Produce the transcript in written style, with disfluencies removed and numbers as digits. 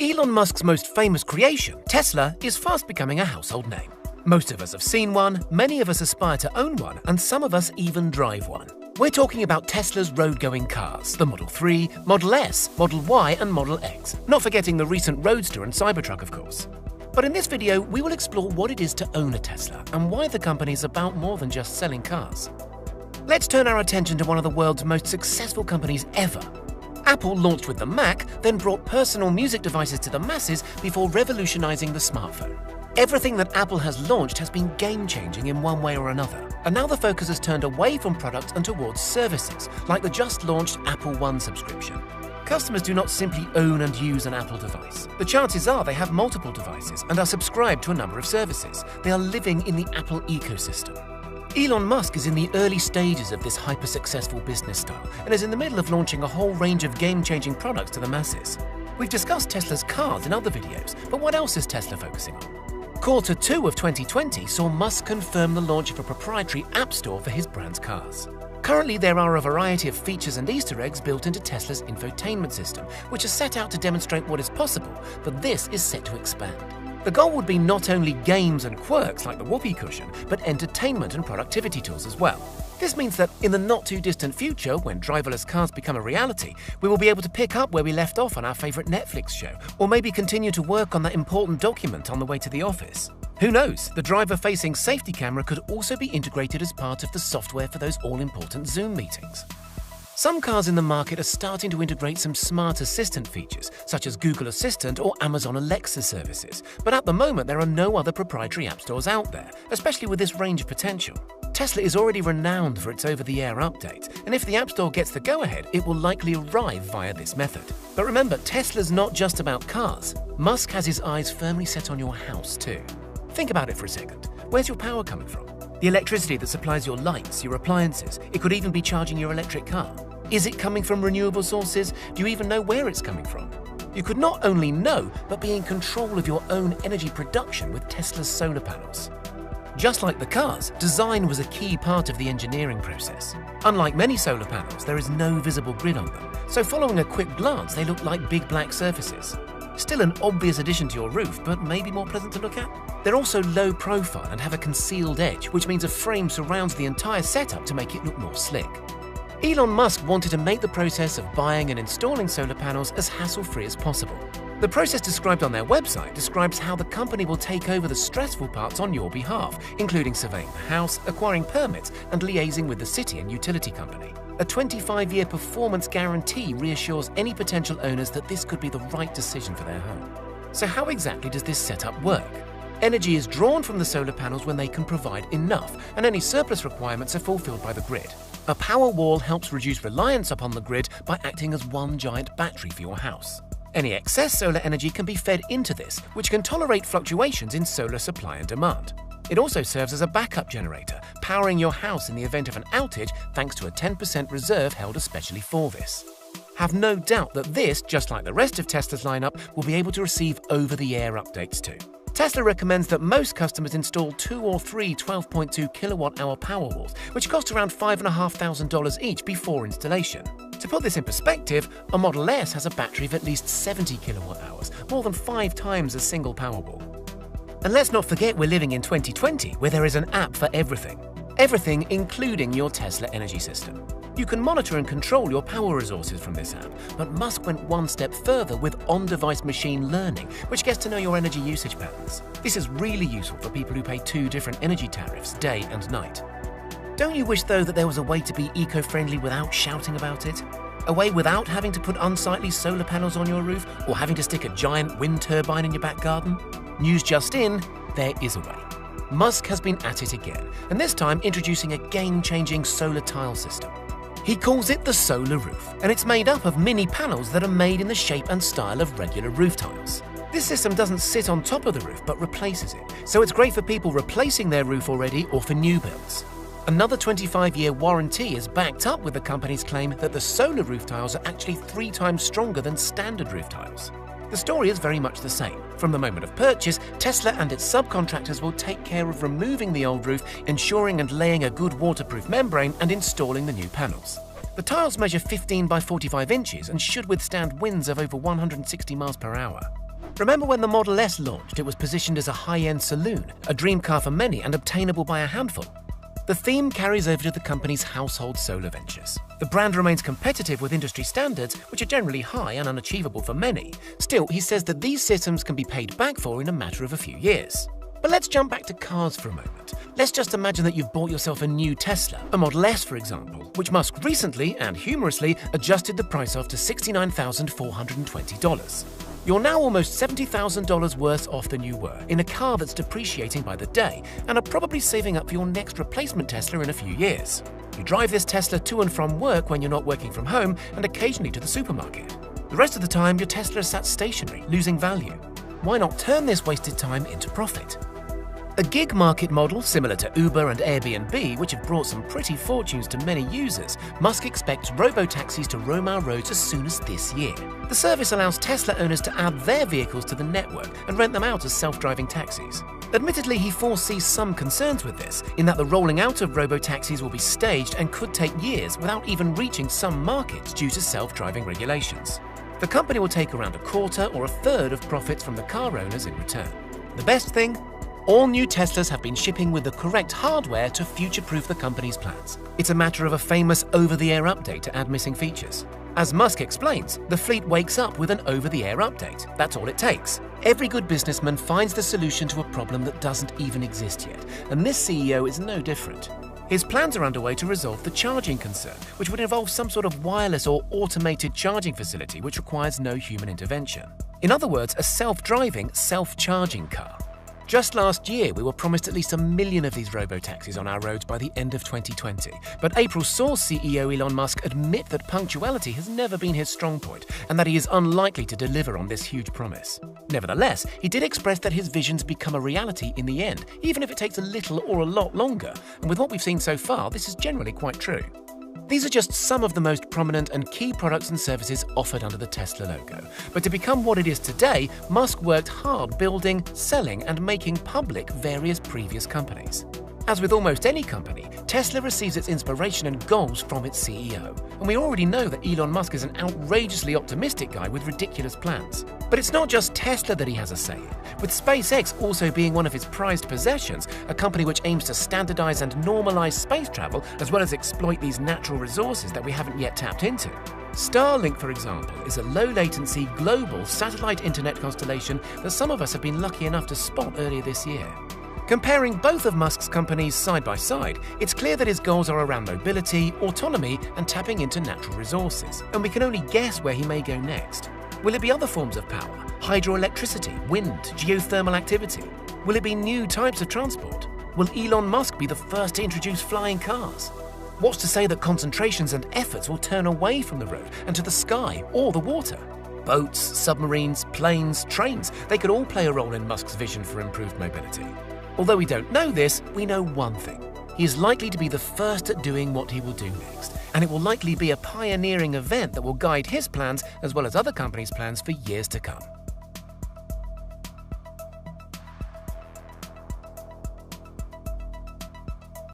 Elon Musk's most famous creation, Tesla, is fast becoming a household name. Most of us have seen one, many of us aspire to own one, and some of us even drive one. We're talking about Tesla's road-going cars, the Model 3, Model S, Model Y, and Model X, not forgetting the recent Roadster and Cybertruck, of course. But in this video, we will explore what it is to own a Tesla and why the company is about more than just selling cars. Let's turn our attention to one of the world's most successful companies ever. Apple launched with the Mac, then brought personal music devices to the masses before revolutionizing the smartphone. Everything that Apple has launched has been game-changing in one way or another, and now the focus has turned away from products and towards services, like the just-launched Apple One subscription. Customers do not simply own and use an Apple device. The chances are they have multiple devices and are subscribed to a number of services. They are living in the Apple ecosystem. Elon Musk is in the early stages of this hyper-successful business style and is in the middle of launching a whole range of game-changing products to the masses. We've discussed Tesla's cars in other videos, but what else is Tesla focusing on? Quarter 2 of 2020 saw Musk confirm the launch of a proprietary app store for his brand's cars. Currently, there are a variety of features and Easter eggs built into Tesla's infotainment system, which is set out to demonstrate what is possible, but this is set to expand. The goal would be not only games and quirks like the Whoopee cushion, but entertainment and productivity tools as well. This means that in the not-too-distant future, when driverless cars become a reality, we will be able to pick up where we left off on our favourite Netflix show, or maybe continue to work on that important document on the way to the office. Who knows, the driver-facing safety camera could also be integrated as part of the software for those all-important Zoom meetings. Some cars in the market are starting to integrate some smart assistant features, such as Google Assistant or Amazon Alexa services, but at the moment there are no other proprietary app stores out there, especially with this range of potential. Tesla is already renowned for its over-the-air update, and if the App Store gets the go-ahead, it will likely arrive via this method. But remember, Tesla's not just about cars. Musk has his eyes firmly set on your house too. Think about it for a second. Where's your power coming from? The electricity that supplies your lights, your appliances, it could even be charging your electric car. Is it coming from renewable sources? Do you even know where it's coming from? You could not only know, but be in control of your own energy production with Tesla's solar panels. Just like the cars, design was a key part of the engineering process. Unlike many solar panels, there is no visible grid on them, so following a quick glance, they look like big black surfaces. Still an obvious addition to your roof, but maybe more pleasant to look at. They're also low profile and have a concealed edge, which means a frame surrounds the entire setup to make it look more slick. Elon Musk wanted to make the process of buying and installing solar panels as hassle-free as possible. The process described on their website describes how the company will take over the stressful parts on your behalf, including surveying the house, acquiring permits, and liaising with the city and utility company. A 25-year performance guarantee reassures any potential owners that this could be the right decision for their home. So how exactly does this setup work? Energy is drawn from the solar panels when they can provide enough, and any surplus requirements are fulfilled by the grid. A power wall helps reduce reliance upon the grid by acting as one giant battery for your house. Any excess solar energy can be fed into this, which can tolerate fluctuations in solar supply and demand. It also serves as a backup generator, powering your house in the event of an outage thanks to a 10% reserve held especially for this. Have no doubt that this, just like the rest of Tesla's lineup, will be able to receive over-the-air updates too. Tesla recommends that most customers install 2 or 3 12.2 kilowatt-hour power walls, which cost around $5,500 each before installation. To put this in perspective, a Model S has a battery of at least 70 kilowatt-hours, more than 5 times a single Powerwall. And let's not forget we're living in 2020, where there is an app for everything. Everything including your Tesla energy system. You can monitor and control your power resources from this app, but Musk went one step further with on-device machine learning, which gets to know your energy usage patterns. This is really useful for people who pay 2 different energy tariffs, day and night. Don't you wish, though, that there was a way to be eco-friendly without shouting about it? A way without having to put unsightly solar panels on your roof or having to stick a giant wind turbine in your back garden? News just in, there is a way. Musk has been at it again, and this time introducing a game-changing solar tile system. He calls it the Solar Roof, and it's made up of mini panels that are made in the shape and style of regular roof tiles. This system doesn't sit on top of the roof but replaces it, so it's great for people replacing their roof already or for new builds. Another 25-year warranty is backed up with the company's claim that the solar roof tiles are actually 3 times stronger than standard roof tiles. The story is very much the same. From the moment of purchase, Tesla and its subcontractors will take care of removing the old roof, ensuring and laying a good waterproof membrane and installing the new panels. The tiles measure 15 by 45 inches and should withstand winds of over 160 miles per hour. Remember when the Model S launched, it was positioned as a high-end saloon, a dream car for many and obtainable by a handful. The theme carries over to the company's household solar ventures. The brand remains competitive with industry standards, which are generally high and unachievable for many. Still, he says that these systems can be paid back for in a matter of a few years. But let's jump back to cars for a moment. Let's just imagine that you've bought yourself a new Tesla, a Model S for example, which Musk recently and humorously adjusted the price of to $69,420. You're now almost $70,000 worse off than you were in a car that's depreciating by the day and are probably saving up for your next replacement Tesla in a few years. You drive this Tesla to and from work when you're not working from home and occasionally to the supermarket. The rest of the time, your Tesla is sat stationary, losing value. Why not turn this wasted time into profit? A gig market model similar to Uber and Airbnb, which have brought some pretty fortunes to many users, Musk expects robo-taxis to roam our roads as soon as this year. The service allows Tesla owners to add their vehicles to the network and rent them out as self-driving taxis. Admittedly, he foresees some concerns with this, in that the rolling out of robo-taxis will be staged and could take years without even reaching some markets due to self-driving regulations. The company will take around a quarter or a third of profits from the car owners in return. The best thing? All new Teslas have been shipping with the correct hardware to future-proof the company's plans. It's a matter of a famous over-the-air update to add missing features. As Musk explains, the fleet wakes up with an over-the-air update. That's all it takes. Every good businessman finds the solution to a problem that doesn't even exist yet, and this CEO is no different. His plans are underway to resolve the charging concern, which would involve some sort of wireless or automated charging facility which requires no human intervention. In other words, a self-driving, self-charging car. Just last year, we were promised at least 1 million of these robo-taxis on our roads by the end of 2020. But April saw CEO Elon Musk admit that punctuality has never been his strong point and that he is unlikely to deliver on this huge promise. Nevertheless, he did express that his visions become a reality in the end, even if it takes a little or a lot longer. And with what we've seen so far, this is generally quite true. These are just some of the most prominent and key products and services offered under the Tesla logo. But to become what it is today, Musk worked hard building, selling, and making public various previous companies. As with almost any company, Tesla receives its inspiration and goals from its CEO. And we already know that Elon Musk is an outrageously optimistic guy with ridiculous plans. But it's not just Tesla that he has a say in, with SpaceX also being one of his prized possessions, a company which aims to standardize and normalize space travel as well as exploit these natural resources that we haven't yet tapped into. Starlink, for example, is a low-latency global satellite internet constellation that some of us have been lucky enough to spot earlier this year. Comparing both of Musk's companies side by side, it's clear that his goals are around mobility, autonomy, and tapping into natural resources, and we can only guess where he may go next. Will it be other forms of power, hydroelectricity, wind, geothermal activity? Will it be new types of transport? Will Elon Musk be the first to introduce flying cars? What's to say that concentrations and efforts will turn away from the road and to the sky or the water? Boats, submarines, planes, trains, they could all play a role in Musk's vision for improved mobility. Although we don't know this, we know one thing. He is likely to be the first at doing what he will do next, and it will likely be a pioneering event that will guide his plans as well as other companies' plans for years to come.